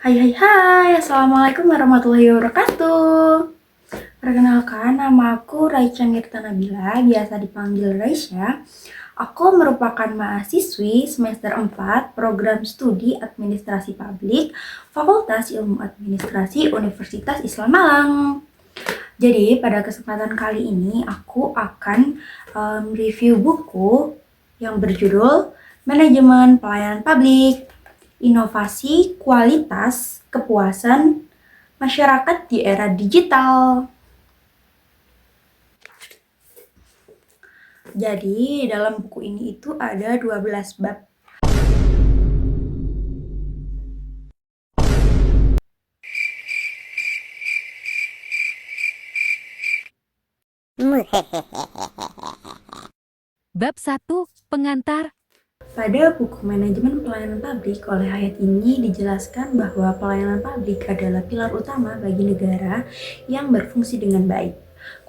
Hai hai hai, Assalamualaikum warahmatullahi wabarakatuh. Perkenalkan, nama aku Raicha Mirta Nabila, biasa dipanggil Raisya. Aku merupakan mahasiswi semester 4 program studi Administrasi Publik Fakultas Ilmu Administrasi Universitas Islam Malang. Jadi pada kesempatan kali ini aku akan review buku yang berjudul Manajemen Pelayanan Publik, Inovasi, Kualitas, Kepuasan Masyarakat di Era Digital. Jadi dalam buku ini itu ada 12 bab. Bab 1, Pengantar. Pada buku Manajemen Pelayanan Publik oleh Hayat ini dijelaskan bahwa pelayanan publik adalah pilar utama bagi negara yang berfungsi dengan baik.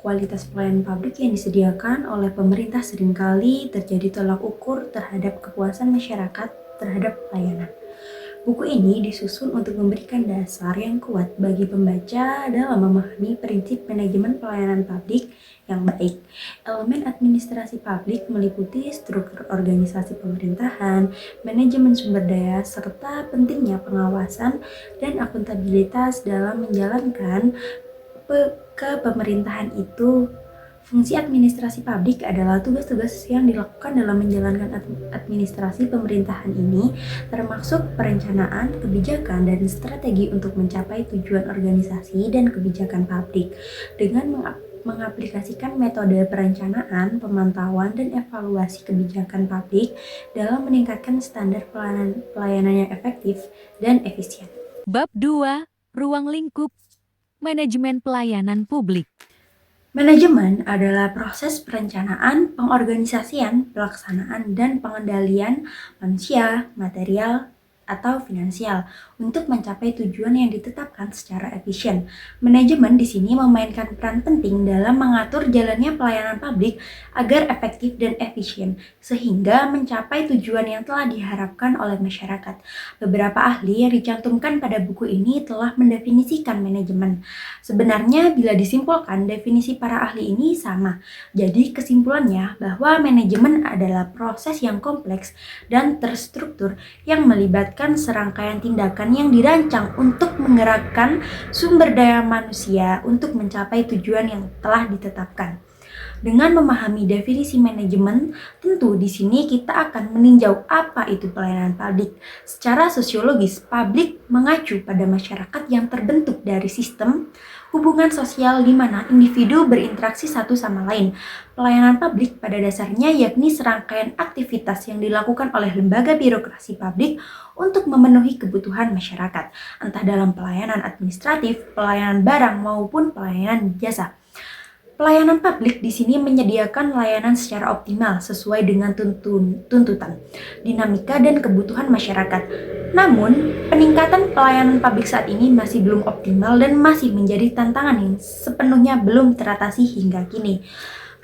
Kualitas pelayanan publik yang disediakan oleh pemerintah seringkali terjadi tolak ukur terhadap kepuasan masyarakat terhadap pelayanan. Buku ini disusun untuk memberikan dasar yang kuat bagi pembaca dalam memahami prinsip manajemen pelayanan publik yang baik. Elemen administrasi publik meliputi struktur organisasi pemerintahan, manajemen sumber daya, serta pentingnya pengawasan dan akuntabilitas dalam menjalankan kepemerintahan itu. Fungsi administrasi publik adalah tugas-tugas yang dilakukan dalam menjalankan administrasi pemerintahan ini, termasuk perencanaan, kebijakan, dan strategi untuk mencapai tujuan organisasi dan kebijakan publik. Dengan mengaplikasikan metode perencanaan, pemantauan, dan evaluasi kebijakan publik dalam meningkatkan standar pelayanan yang efektif dan efisien. Bab 2, Ruang Lingkup. Manajemen Pelayanan Publik. Manajemen adalah proses perencanaan, pengorganisasian, pelaksanaan, dan pengendalian manusia, material, atau finansial untuk mencapai tujuan yang ditetapkan secara efisien. Manajemen di sini memainkan peran penting dalam mengatur jalannya pelayanan publik agar efektif dan efisien, sehingga mencapai tujuan yang telah diharapkan oleh masyarakat. Beberapa ahli yang dicantumkan pada buku ini telah mendefinisikan manajemen. Sebenarnya bila disimpulkan, definisi para ahli ini sama. Jadi kesimpulannya bahwa manajemen adalah proses yang kompleks dan terstruktur yang melibatkan serangkaian tindakan yang dirancang untuk menggerakkan sumber daya manusia untuk mencapai tujuan yang telah ditetapkan. Dengan memahami definisi manajemen, tentu di sini kita akan meninjau apa itu pelayanan publik. Secara sosiologis, publik mengacu pada masyarakat yang terbentuk dari sistem hubungan sosial di mana individu berinteraksi satu sama lain. Pelayanan publik pada dasarnya yakni serangkaian aktivitas yang dilakukan oleh lembaga birokrasi publik untuk memenuhi kebutuhan masyarakat, entah dalam pelayanan administratif, pelayanan barang maupun pelayanan jasa. Pelayanan publik di sini menyediakan layanan secara optimal sesuai dengan tuntutan, dinamika, dan kebutuhan masyarakat. Namun, peningkatan pelayanan publik saat ini masih belum optimal dan masih menjadi tantangan yang sepenuhnya belum teratasi hingga kini.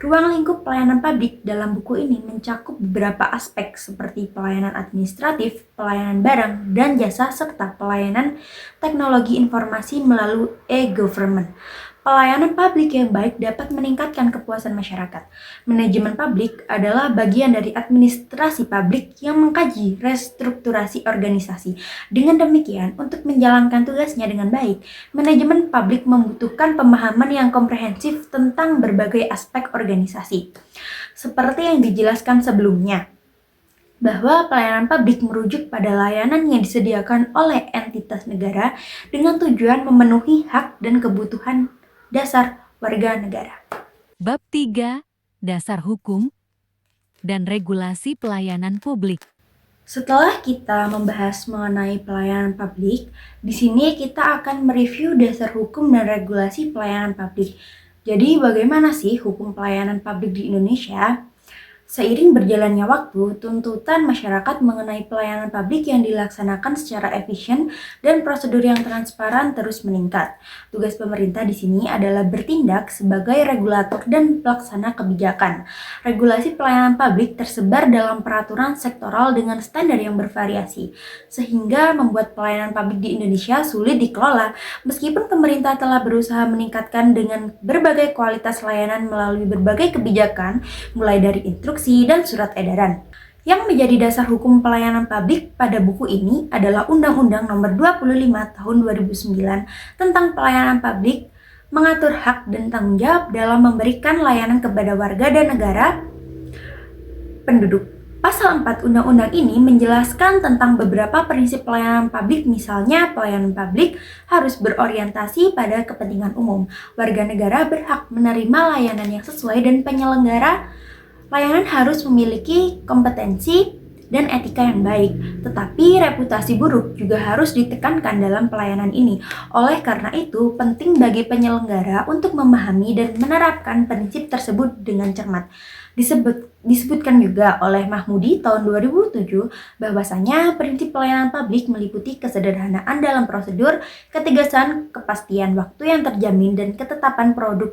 Ruang lingkup pelayanan publik dalam buku ini mencakup beberapa aspek seperti pelayanan administratif, pelayanan barang dan jasa, serta pelayanan teknologi informasi melalui e-government. Pelayanan publik yang baik dapat meningkatkan kepuasan masyarakat. Manajemen publik adalah bagian dari administrasi publik yang mengkaji restrukturasi organisasi. Dengan demikian, untuk menjalankan tugasnya dengan baik, manajemen publik membutuhkan pemahaman yang komprehensif tentang berbagai aspek organisasi. Seperti yang dijelaskan sebelumnya, bahwa pelayanan publik merujuk pada layanan yang disediakan oleh entitas negara dengan tujuan memenuhi hak dan kebutuhan dasar warga negara. Bab 3, Dasar Hukum dan Regulasi Pelayanan Publik. Setelah kita membahas mengenai pelayanan publik, di sini kita akan mereview dasar hukum dan regulasi pelayanan publik. Jadi bagaimana sih hukum pelayanan publik di Indonesia? Seiring berjalannya waktu, tuntutan masyarakat mengenai pelayanan publik yang dilaksanakan secara efisien dan prosedur yang transparan terus meningkat. Tugas pemerintah di sini adalah bertindak sebagai regulator dan pelaksana kebijakan. Regulasi pelayanan publik tersebar dalam peraturan sektoral dengan standar yang bervariasi, sehingga membuat pelayanan publik di Indonesia sulit dikelola. Meskipun pemerintah telah berusaha meningkatkan dengan berbagai kualitas layanan melalui berbagai kebijakan, mulai dari instruksi dan surat edaran. Yang menjadi dasar hukum pelayanan publik pada buku ini adalah Undang-Undang Nomor 25 Tahun 2009 tentang Pelayanan Publik, mengatur hak dan tanggung jawab dalam memberikan layanan kepada warga dan negara penduduk. Pasal 4 Undang-Undang ini menjelaskan tentang beberapa prinsip pelayanan publik, misalnya pelayanan publik harus berorientasi pada kepentingan umum. Warga negara berhak menerima layanan yang sesuai dan penyelenggara layanan harus memiliki kompetensi dan etika yang baik, tetapi reputasi buruk juga harus ditekankan dalam pelayanan ini. Oleh karena itu, penting bagi penyelenggara untuk memahami dan menerapkan prinsip tersebut dengan cermat. Disebutkan juga oleh Mahmudi tahun 2007 bahwasanya prinsip pelayanan publik meliputi kesederhanaan dalam prosedur, ketegasan, kepastian waktu yang terjamin, dan ketetapan produk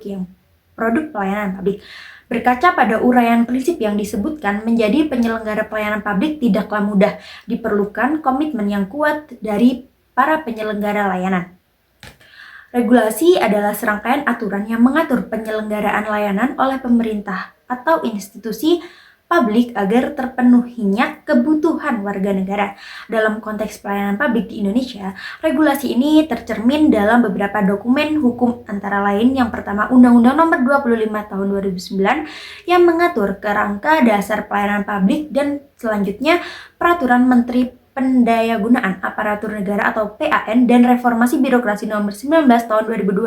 pelayanan publik. Berkaca pada uraian prinsip yang disebutkan, menjadi penyelenggara pelayanan publik tidaklah mudah. Diperlukan komitmen yang kuat dari para penyelenggara layanan. Regulasi adalah serangkaian aturan yang mengatur penyelenggaraan layanan oleh pemerintah atau institusi publik agar terpenuhinya kebutuhan warga negara. Dalam konteks pelayanan publik di Indonesia, regulasi ini tercermin dalam beberapa dokumen hukum, antara lain yang pertama Undang-Undang Nomor 25 Tahun 2009 yang mengatur kerangka dasar pelayanan publik, dan selanjutnya Peraturan Menteri Pendayagunaan Aparatur Negara atau PAN dan Reformasi Birokrasi Nomor 19 Tahun 2021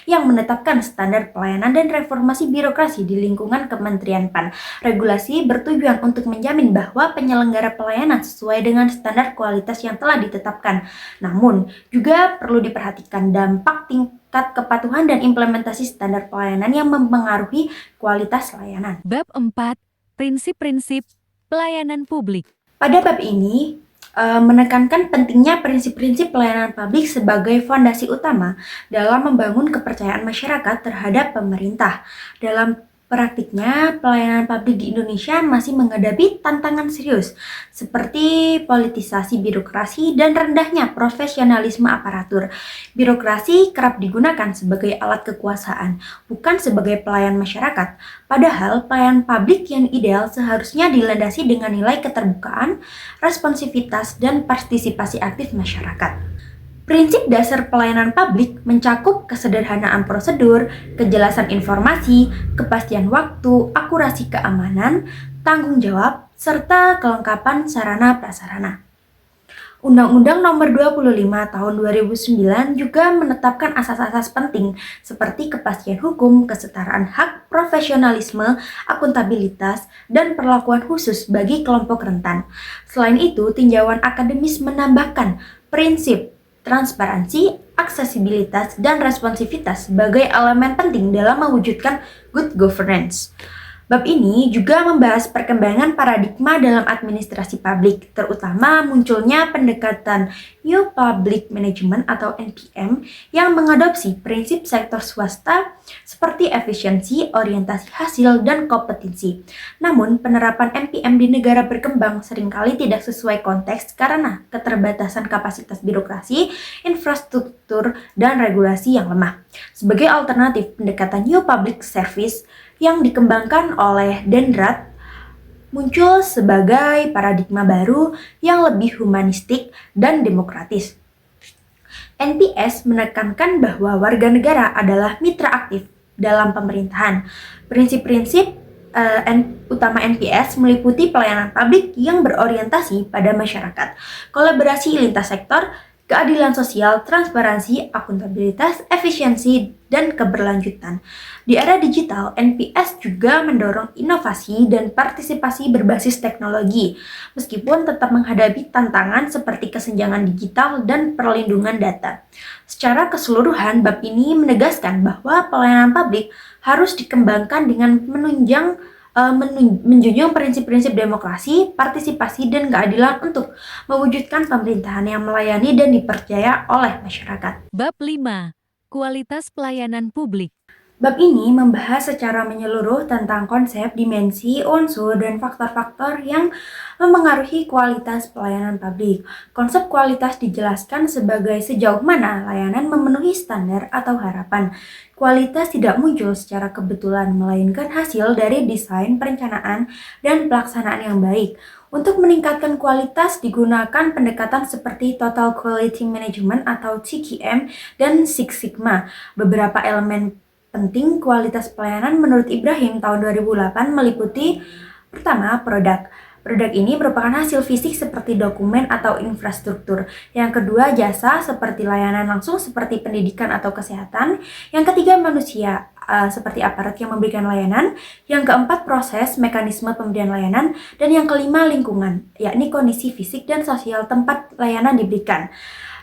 yang menetapkan standar pelayanan dan reformasi birokrasi di lingkungan Kementerian PAN. Regulasi bertujuan untuk menjamin bahwa penyelenggara pelayanan sesuai dengan standar kualitas yang telah ditetapkan. Namun, juga perlu diperhatikan dampak tingkat kepatuhan dan implementasi standar pelayanan yang mempengaruhi kualitas layanan. Bab 4. Prinsip-prinsip pelayanan publik. Pada bab ini, menekankan pentingnya prinsip-prinsip pelayanan publik sebagai fondasi utama dalam membangun kepercayaan masyarakat terhadap pemerintah. Dalam praktiknya, pelayanan publik di Indonesia masih menghadapi tantangan serius, seperti politisasi birokrasi dan rendahnya profesionalisme aparatur. Birokrasi kerap digunakan sebagai alat kekuasaan, bukan sebagai pelayan masyarakat. Padahal, pelayanan publik yang ideal seharusnya dilandasi dengan nilai keterbukaan, responsivitas, dan partisipasi aktif masyarakat. Prinsip dasar pelayanan publik mencakup kesederhanaan prosedur, kejelasan informasi, kepastian waktu, akurasi keamanan, tanggung jawab, serta kelengkapan sarana prasarana. Undang-Undang Nomor 25 Tahun 2009 juga menetapkan asas-asas penting seperti kepastian hukum, kesetaraan hak, profesionalisme, akuntabilitas, dan perlakuan khusus bagi kelompok rentan. Selain itu, tinjauan akademis menambahkan prinsip transparansi, aksesibilitas, dan responsivitas sebagai elemen penting dalam mewujudkan good governance. Bab ini juga membahas perkembangan paradigma dalam administrasi publik, terutama munculnya pendekatan New Public Management atau NPM yang mengadopsi prinsip sektor swasta seperti efisiensi, orientasi hasil, dan kompetensi. Namun, penerapan NPM di negara berkembang seringkali tidak sesuai konteks karena keterbatasan kapasitas birokrasi, infrastruktur, dan regulasi yang lemah. Sebagai alternatif, pendekatan New Public Service yang dikembangkan oleh Dendrat muncul sebagai paradigma baru yang lebih humanistik dan demokratis. NPS menekankan bahwa warga negara adalah mitra aktif dalam pemerintahan. Prinsip-prinsip utama NPS meliputi pelayanan publik yang berorientasi pada masyarakat, kolaborasi lintas sektor, keadilan sosial, transparansi, akuntabilitas, efisiensi, dan keberlanjutan. Di era digital, NPS juga mendorong inovasi dan partisipasi berbasis teknologi, meskipun tetap menghadapi tantangan seperti kesenjangan digital dan perlindungan data. Secara keseluruhan, bab ini menegaskan bahwa pelayanan publik harus dikembangkan dengan menunjang menjunjung prinsip-prinsip demokrasi, partisipasi, dan keadilan untuk mewujudkan pemerintahan yang melayani dan dipercaya oleh masyarakat. Bab 5. Kualitas pelayanan publik. Bab ini membahas secara menyeluruh tentang konsep, dimensi, unsur, dan faktor-faktor yang memengaruhi kualitas pelayanan publik. Konsep kualitas dijelaskan sebagai sejauh mana layanan memenuhi standar atau harapan. Kualitas tidak muncul secara kebetulan, melainkan hasil dari desain, perencanaan, dan pelaksanaan yang baik. Untuk meningkatkan kualitas digunakan pendekatan seperti Total Quality Management atau TQM dan Six Sigma. Beberapa elemen penting kualitas pelayanan menurut Ibrahim tahun 2008 meliputi pertama, produk. Produk ini merupakan hasil fisik seperti dokumen atau infrastruktur. Yang kedua, jasa seperti layanan langsung seperti pendidikan atau kesehatan. Yang ketiga, manusia seperti aparat yang memberikan layanan. Yang keempat, proses, mekanisme pemberian layanan. Dan yang kelima, lingkungan, yakni kondisi fisik dan sosial tempat layanan diberikan.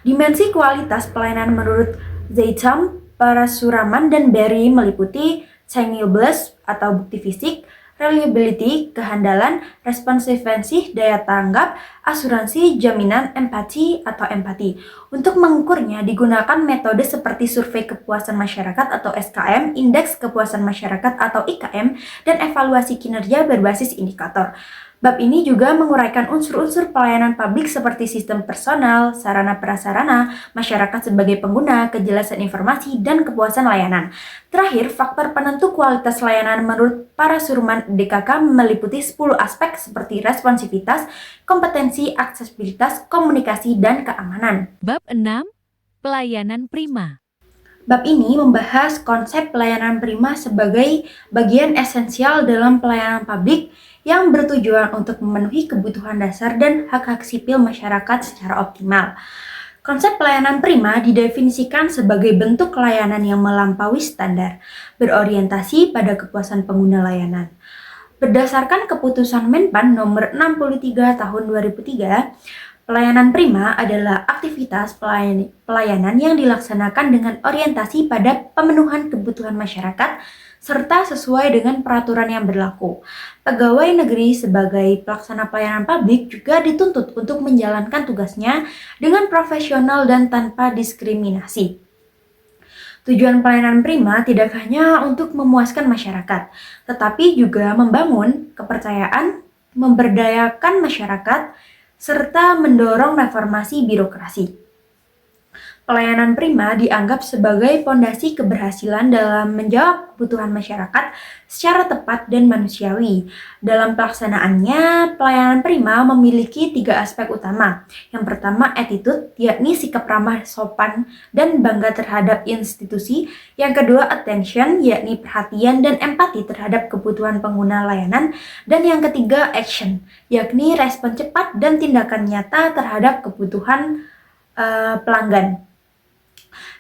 Dimensi kualitas pelayanan menurut Zeitam, Parasuraman, dan Berry meliputi timeliness atau bukti fisik, reliability, kehandalan, responsiveness, daya tanggap, asuransi, jaminan, empati atau empati. Untuk mengukurnya digunakan metode seperti survei kepuasan masyarakat atau SKM, indeks kepuasan masyarakat atau IKM, dan evaluasi kinerja berbasis indikator. Bab ini juga menguraikan unsur-unsur pelayanan publik seperti sistem personal, sarana prasarana, masyarakat sebagai pengguna, kejelasan informasi, dan kepuasan layanan. Terakhir, faktor penentu kualitas layanan menurut Parasuraman DKK meliputi 10 aspek seperti responsivitas, kompetensi, aksesibilitas, komunikasi, dan keamanan. Bab 6. Pelayanan prima. Bab ini membahas konsep pelayanan prima sebagai bagian esensial dalam pelayanan publik yang bertujuan untuk memenuhi kebutuhan dasar dan hak-hak sipil masyarakat secara optimal. Konsep pelayanan prima didefinisikan sebagai bentuk layanan yang melampaui standar, berorientasi pada kepuasan pengguna layanan. Berdasarkan keputusan Menpan nomor 63 tahun 2003, pelayanan prima adalah aktivitas pelayanan yang dilaksanakan dengan orientasi pada pemenuhan kebutuhan masyarakat serta sesuai dengan peraturan yang berlaku. Pegawai negeri sebagai pelaksana pelayanan publik juga dituntut untuk menjalankan tugasnya dengan profesional dan tanpa diskriminasi. Tujuan pelayanan prima tidak hanya untuk memuaskan masyarakat, tetapi juga membangun kepercayaan, memberdayakan masyarakat, serta mendorong reformasi birokrasi. Pelayanan prima dianggap sebagai fondasi keberhasilan dalam menjawab kebutuhan masyarakat secara tepat dan manusiawi. Dalam pelaksanaannya, pelayanan prima memiliki 3 aspek utama. Yang pertama, attitude, yakni sikap ramah, sopan, dan bangga terhadap institusi. Yang kedua, attention, yakni perhatian dan empati terhadap kebutuhan pengguna layanan. Dan yang ketiga, action, yakni respon cepat dan tindakan nyata terhadap kebutuhan pelanggan.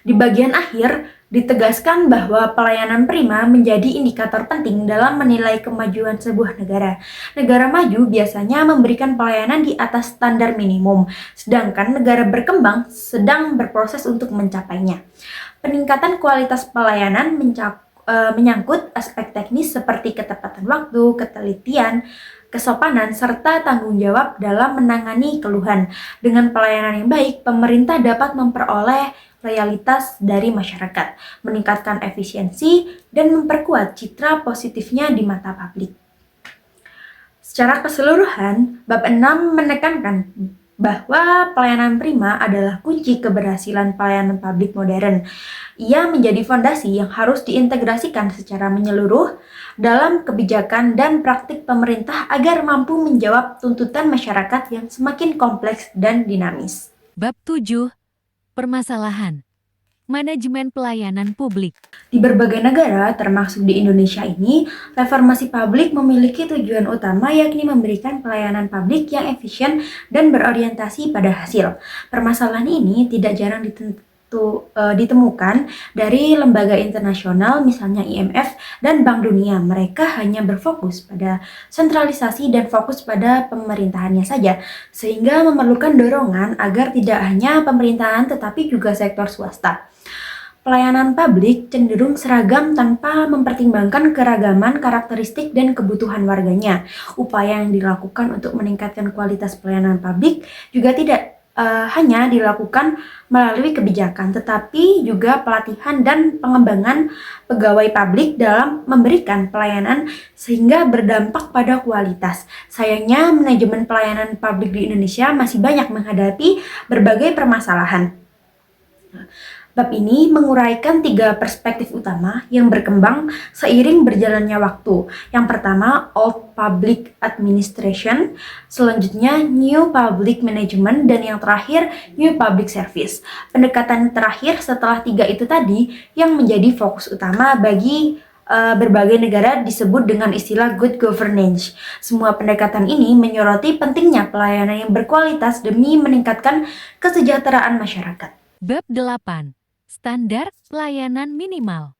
Di bagian akhir, ditegaskan bahwa pelayanan prima menjadi indikator penting dalam menilai kemajuan sebuah negara. Negara maju biasanya memberikan pelayanan di atas standar minimum, sedangkan negara berkembang sedang berproses untuk mencapainya. Peningkatan kualitas pelayanan menyangkut aspek teknis seperti ketepatan waktu, ketelitian, kesopanan, serta tanggung jawab dalam menangani keluhan. Dengan pelayanan yang baik, pemerintah dapat memperoleh loyalitas dari masyarakat, meningkatkan efisiensi, dan memperkuat citra positifnya di mata publik. Secara keseluruhan, bab 6 menekankan bahwa pelayanan prima adalah kunci keberhasilan pelayanan publik modern. Ia menjadi fondasi yang harus diintegrasikan secara menyeluruh dalam kebijakan dan praktik pemerintah agar mampu menjawab tuntutan masyarakat yang semakin kompleks dan dinamis. Bab 7. Permasalahan. Manajemen pelayanan publik. Di berbagai negara, termasuk di Indonesia ini, reformasi publik memiliki tujuan utama yakni memberikan pelayanan publik yang efisien dan berorientasi pada hasil. Permasalahan ini tidak jarang ditemukan dari lembaga internasional misalnya IMF dan Bank Dunia. Mereka hanya berfokus pada sentralisasi dan fokus pada pemerintahannya saja, sehingga memerlukan dorongan agar tidak hanya pemerintahan tetapi juga sektor swasta. Pelayanan publik cenderung seragam tanpa mempertimbangkan keragaman karakteristik dan kebutuhan warganya. Upaya yang dilakukan untuk meningkatkan kualitas pelayanan publik juga tidak hanya dilakukan melalui kebijakan, tetapi juga pelatihan dan pengembangan pegawai publik dalam memberikan pelayanan sehingga berdampak pada kualitas. Sayangnya, manajemen pelayanan publik di Indonesia masih banyak menghadapi berbagai permasalahan. Bab ini menguraikan 3 perspektif utama yang berkembang seiring berjalannya waktu. Yang pertama, Old Public Administration, selanjutnya New Public Management, dan yang terakhir, New Public Service. Pendekatan terakhir setelah 3 itu tadi yang menjadi fokus utama bagi berbagai negara disebut dengan istilah good governance. Semua pendekatan ini menyoroti pentingnya pelayanan yang berkualitas demi meningkatkan kesejahteraan masyarakat. Bab 8. Standar pelayanan minimal.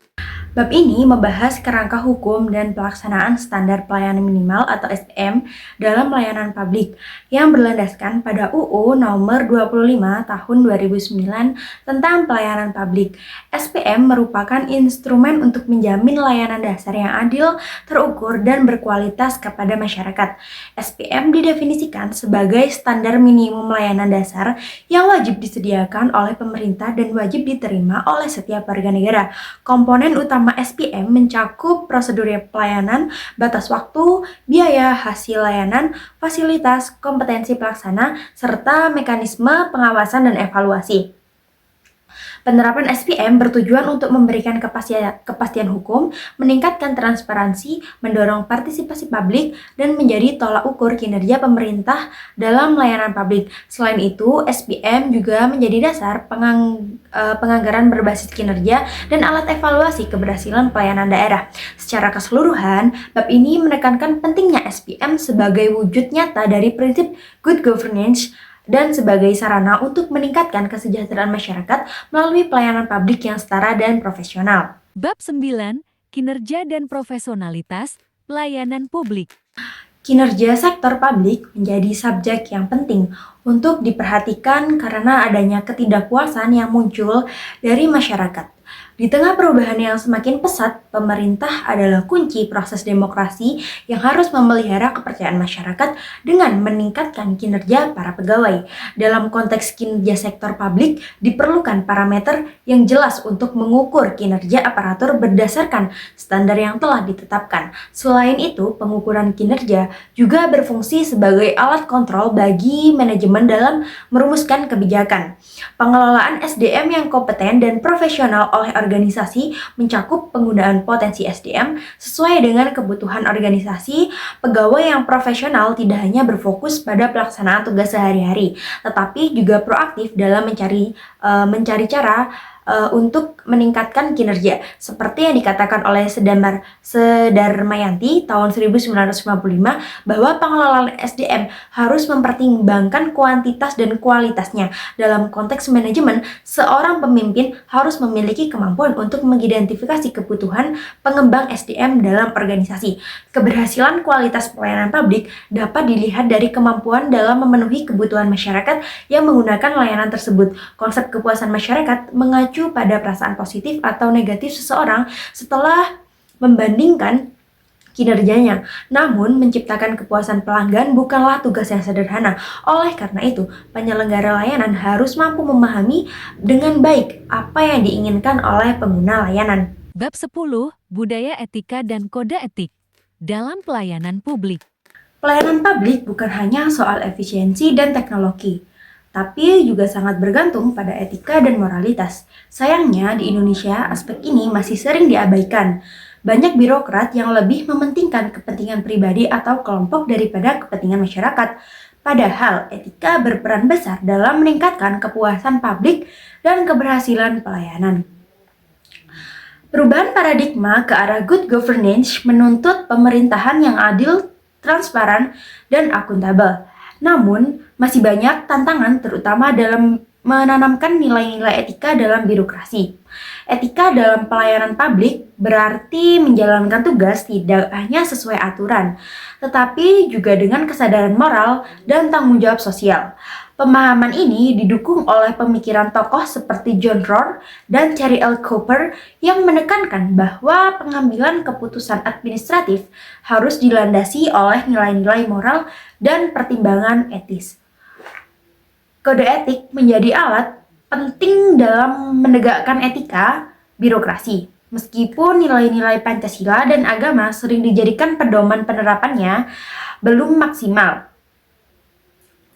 Bab ini membahas kerangka hukum dan pelaksanaan standar pelayanan minimal atau SPM dalam pelayanan publik yang berlandaskan pada UU Nomor 25 Tahun 2009 tentang pelayanan publik. SPM merupakan instrumen untuk menjamin layanan dasar yang adil, terukur, dan berkualitas kepada masyarakat. SPM didefinisikan sebagai standar minimum layanan dasar yang wajib disediakan oleh pemerintah dan wajib diterima oleh setiap warga negara. Komponen utama SPM mencakup prosedur pelayanan, batas waktu, biaya hasil layanan, fasilitas, kompetensi pelaksana, serta mekanisme pengawasan dan evaluasi. Penerapan SPM bertujuan untuk memberikan kepastian hukum, meningkatkan transparansi, mendorong partisipasi publik, dan menjadi tolak ukur kinerja pemerintah dalam layanan publik. Selain itu, SPM juga menjadi dasar penganggaran berbasis kinerja dan alat evaluasi keberhasilan pelayanan daerah. Secara keseluruhan, bab ini menekankan pentingnya SPM sebagai wujud nyata dari prinsip good governance dan sebagai sarana untuk meningkatkan kesejahteraan masyarakat melalui pelayanan publik yang setara dan profesional. Bab 9. Kinerja dan profesionalitas pelayanan publik. Kinerja sektor publik menjadi subjek yang penting untuk diperhatikan karena adanya ketidakpuasan yang muncul dari masyarakat. Di tengah perubahan yang semakin pesat, pemerintah adalah kunci proses demokrasi yang harus memelihara kepercayaan masyarakat dengan meningkatkan kinerja para pegawai. Dalam konteks kinerja sektor publik, diperlukan parameter yang jelas untuk mengukur kinerja aparatur berdasarkan standar yang telah ditetapkan. Selain itu, pengukuran kinerja juga berfungsi sebagai alat kontrol bagi manajemen dalam merumuskan kebijakan. Pengelolaan SDM yang kompeten dan profesional oleh organisasi mencakup penggunaan potensi SDM sesuai dengan kebutuhan organisasi. Pegawai yang profesional tidak hanya berfokus pada pelaksanaan tugas sehari-hari, tetapi juga proaktif dalam mencari cara untuk meningkatkan kinerja. Seperti yang dikatakan oleh Sedarmayanti tahun 1955 bahwa pengelolaan SDM harus mempertimbangkan kuantitas dan kualitasnya. Dalam konteks manajemen, seorang pemimpin harus memiliki kemampuan untuk mengidentifikasi kebutuhan pengembang SDM dalam organisasi. Keberhasilan kualitas pelayanan publik dapat dilihat dari kemampuan dalam memenuhi kebutuhan masyarakat yang menggunakan layanan tersebut. Konsep kepuasan masyarakat mengacu pada perasaan positif atau negatif seseorang setelah membandingkan kinerjanya. Namun, menciptakan kepuasan pelanggan bukanlah tugas yang sederhana. Oleh karena itu, penyelenggara layanan harus mampu memahami dengan baik apa yang diinginkan oleh pengguna layanan. Bab 10. Budaya etika dan kode etik dalam pelayanan publik. Pelayanan publik bukan hanya soal efisiensi dan teknologi, tapi juga sangat bergantung pada etika dan moralitas. Sayangnya, di Indonesia aspek ini masih sering diabaikan. Banyak birokrat yang lebih mementingkan kepentingan pribadi atau kelompok daripada kepentingan masyarakat. Padahal etika berperan besar dalam meningkatkan kepuasan publik dan keberhasilan pelayanan. Perubahan paradigma ke arah good governance menuntut pemerintahan yang adil, transparan, dan akuntabel. Namun, masih banyak tantangan terutama dalam menanamkan nilai-nilai etika dalam birokrasi. Etika dalam pelayanan publik berarti menjalankan tugas tidak hanya sesuai aturan, tetapi juga dengan kesadaran moral dan tanggung jawab sosial. Pemahaman ini didukung oleh pemikiran tokoh seperti John Rohr dan Cherry L. Cooper yang menekankan bahwa pengambilan keputusan administratif harus dilandasi oleh nilai-nilai moral dan pertimbangan etis. Kode etik menjadi alat penting dalam menegakkan etika birokrasi. Meskipun nilai-nilai Pancasila dan agama sering dijadikan pedoman penerapannya belum maksimal.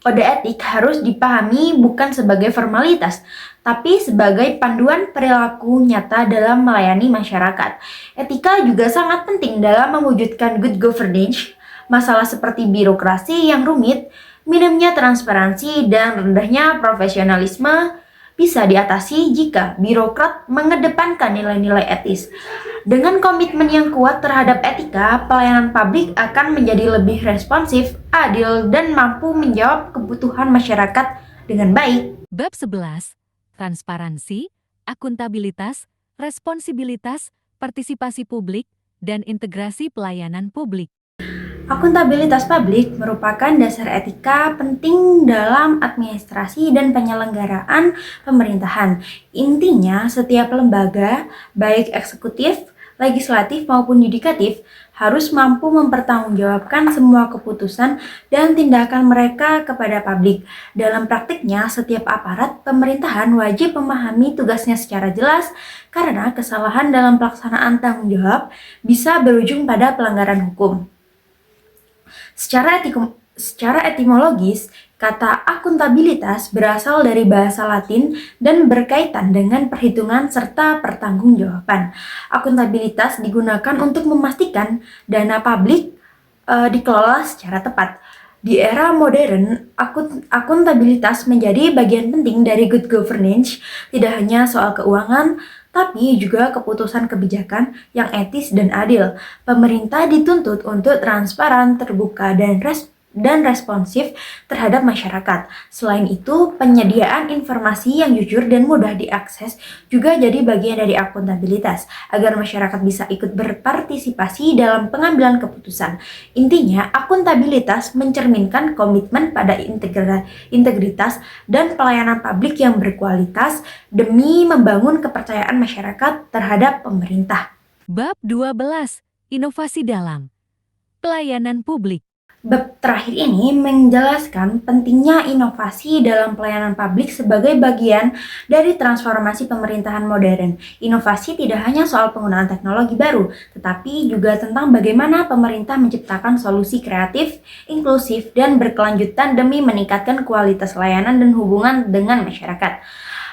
Kode etik harus dipahami bukan sebagai formalitas, tapi sebagai panduan perilaku nyata dalam melayani masyarakat. Etika juga sangat penting dalam mewujudkan good governance. Masalah seperti birokrasi yang rumit, minimnya transparansi, dan rendahnya profesionalisme bisa diatasi jika birokrat mengedepankan nilai-nilai etis. Dengan komitmen yang kuat terhadap etika, pelayanan publik akan menjadi lebih responsif, adil, dan mampu menjawab kebutuhan masyarakat dengan baik. Bab 11. Transparansi, akuntabilitas, responsibilitas, partisipasi publik, dan integrasi pelayanan publik. Akuntabilitas publik merupakan dasar etika penting dalam administrasi dan penyelenggaraan pemerintahan. Intinya, setiap lembaga, baik eksekutif, legislatif maupun yudikatif, harus mampu mempertanggungjawabkan semua keputusan dan tindakan mereka kepada publik. Dalam praktiknya, setiap aparat pemerintahan wajib memahami tugasnya secara jelas karena kesalahan dalam pelaksanaan tanggung jawab bisa berujung pada pelanggaran hukum. Secara etimologis, kata akuntabilitas berasal dari bahasa Latin dan berkaitan dengan perhitungan serta pertanggungjawaban. Akuntabilitas digunakan untuk memastikan dana publik dikelola secara tepat. Di era modern, akuntabilitas menjadi bagian penting dari good governance, tidak hanya soal keuangan, tapi juga keputusan kebijakan yang etis dan adil. Pemerintah dituntut untuk transparan, terbuka, dan responsif terhadap masyarakat. Selain itu, penyediaan informasi yang jujur dan mudah diakses juga jadi bagian dari akuntabilitas, agar masyarakat bisa ikut berpartisipasi dalam pengambilan keputusan. Intinya, akuntabilitas mencerminkan komitmen pada integritas dan pelayanan publik yang berkualitas demi membangun kepercayaan masyarakat terhadap pemerintah. Bab 12. Inovasi dalam pelayanan publik. Bab terakhir ini menjelaskan pentingnya inovasi dalam pelayanan publik sebagai bagian dari transformasi pemerintahan modern. Inovasi tidak hanya soal penggunaan teknologi baru, tetapi juga tentang bagaimana pemerintah menciptakan solusi kreatif, inklusif, dan berkelanjutan demi meningkatkan kualitas layanan dan hubungan dengan masyarakat.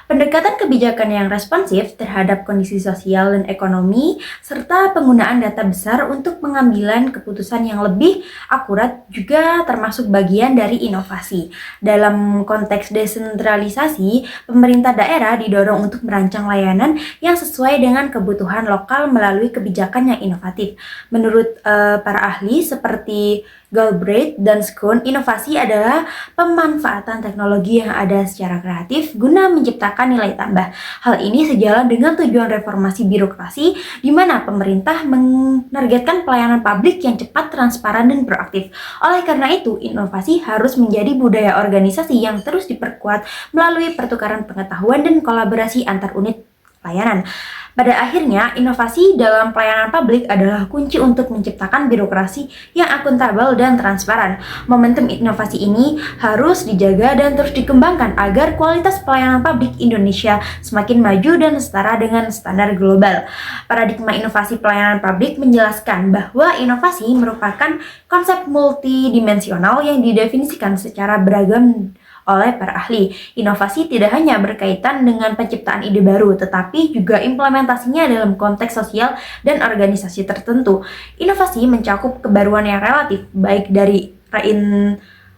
Pendekatan kebijakan yang responsif terhadap kondisi sosial dan ekonomi, serta penggunaan data besar untuk pengambilan keputusan yang lebih akurat juga termasuk bagian dari inovasi. Dalam konteks desentralisasi, pemerintah daerah didorong untuk merancang layanan yang sesuai dengan kebutuhan lokal melalui kebijakan yang inovatif. Menurut para ahli seperti Galbraith dan Scone, inovasi adalah pemanfaatan teknologi yang ada secara kreatif guna menciptakan nilai tambah. Hal ini sejalan dengan tujuan reformasi birokrasi, di mana pemerintah menargetkan pelayanan publik yang cepat, transparan, dan proaktif. Oleh karena itu, inovasi harus menjadi budaya organisasi yang terus diperkuat melalui pertukaran pengetahuan dan kolaborasi antar unit pelayanan. Pada akhirnya, inovasi dalam pelayanan publik adalah kunci untuk menciptakan birokrasi yang akuntabel dan transparan. Momentum inovasi ini harus dijaga dan terus dikembangkan agar kualitas pelayanan publik Indonesia semakin maju dan setara dengan standar global. Paradigma inovasi pelayanan publik menjelaskan bahwa inovasi merupakan konsep multidimensional yang didefinisikan secara beragam oleh para ahli. Inovasi tidak hanya berkaitan dengan penciptaan ide baru, tetapi juga implementasinya dalam konteks sosial dan organisasi tertentu. Inovasi mencakup kebaruan yang relatif, baik dari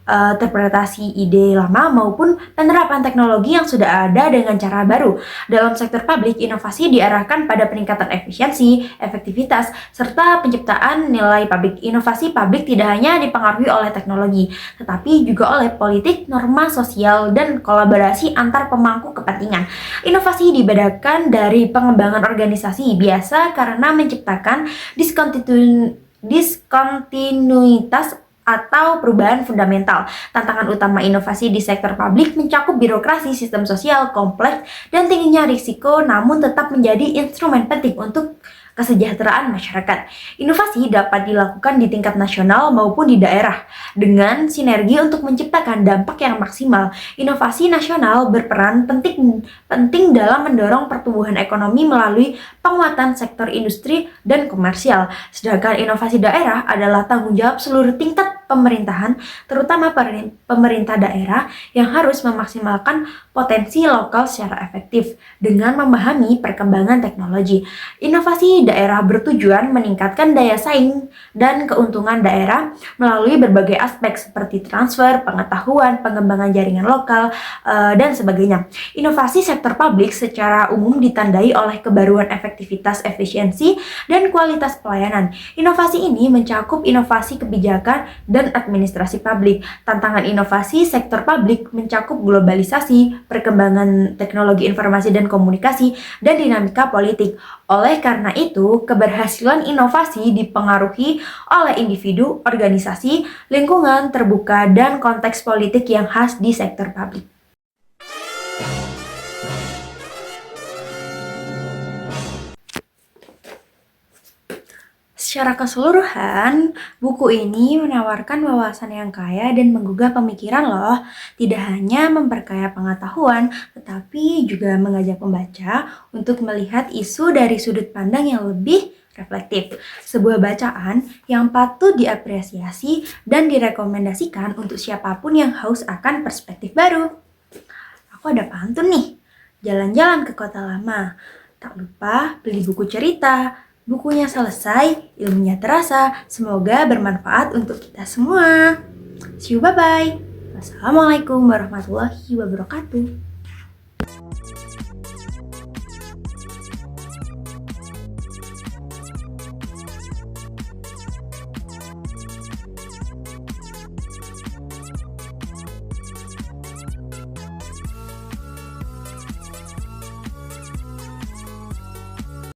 interpretasi ide lama maupun penerapan teknologi yang sudah ada dengan cara baru. Dalam sektor publik, inovasi diarahkan pada peningkatan efisiensi, efektivitas, serta penciptaan nilai publik. Inovasi publik tidak hanya dipengaruhi oleh teknologi, tetapi juga oleh politik, norma sosial, dan kolaborasi antar pemangku kepentingan. Inovasi dibedakan dari pengembangan organisasi biasa karena menciptakan diskontinuitas atau perubahan fundamental. Tantangan utama inovasi di sektor publik mencakup birokrasi, sistem sosial kompleks, dan tingginya risiko, namun tetap menjadi instrumen penting untuk kesejahteraan masyarakat. Inovasi dapat dilakukan di tingkat nasional maupun di daerah dengan sinergi untuk menciptakan dampak yang maksimal. Inovasi nasional berperan penting dalam mendorong pertumbuhan ekonomi melalui penguatan sektor industri dan komersial. Sedangkan inovasi daerah adalah tanggung jawab seluruh tingkat pemerintahan, terutama pemerintah daerah yang harus memaksimalkan potensi lokal secara efektif dengan memahami perkembangan teknologi. Inovasi daerah bertujuan meningkatkan daya saing dan keuntungan daerah melalui berbagai aspek seperti transfer, pengetahuan, pengembangan jaringan lokal, dan sebagainya. Inovasi sektor publik secara umum ditandai oleh kebaruan efektivitas, efisiensi, dan kualitas pelayanan. Inovasi ini mencakup inovasi kebijakan dan administrasi publik. Tantangan inovasi sektor publik mencakup globalisasi, perkembangan teknologi informasi dan komunikasi, dan dinamika politik. Oleh karena itu, keberhasilan inovasi dipengaruhi oleh individu, organisasi, lingkungan terbuka, dan konteks politik yang khas di sektor publik. Secara keseluruhan, buku ini menawarkan wawasan yang kaya dan menggugah pemikiran loh. Tidak hanya memperkaya pengetahuan, tetapi juga mengajak pembaca untuk melihat isu dari sudut pandang yang lebih reflektif. Sebuah bacaan yang patut diapresiasi dan direkomendasikan untuk siapapun yang haus akan perspektif baru. Aku ada pantun nih, jalan-jalan ke kota lama. Tak lupa beli buku cerita. Bukunya selesai, ilmunya terasa. Semoga bermanfaat untuk kita semua. See you, bye-bye. Wassalamualaikum warahmatullahi wabarakatuh.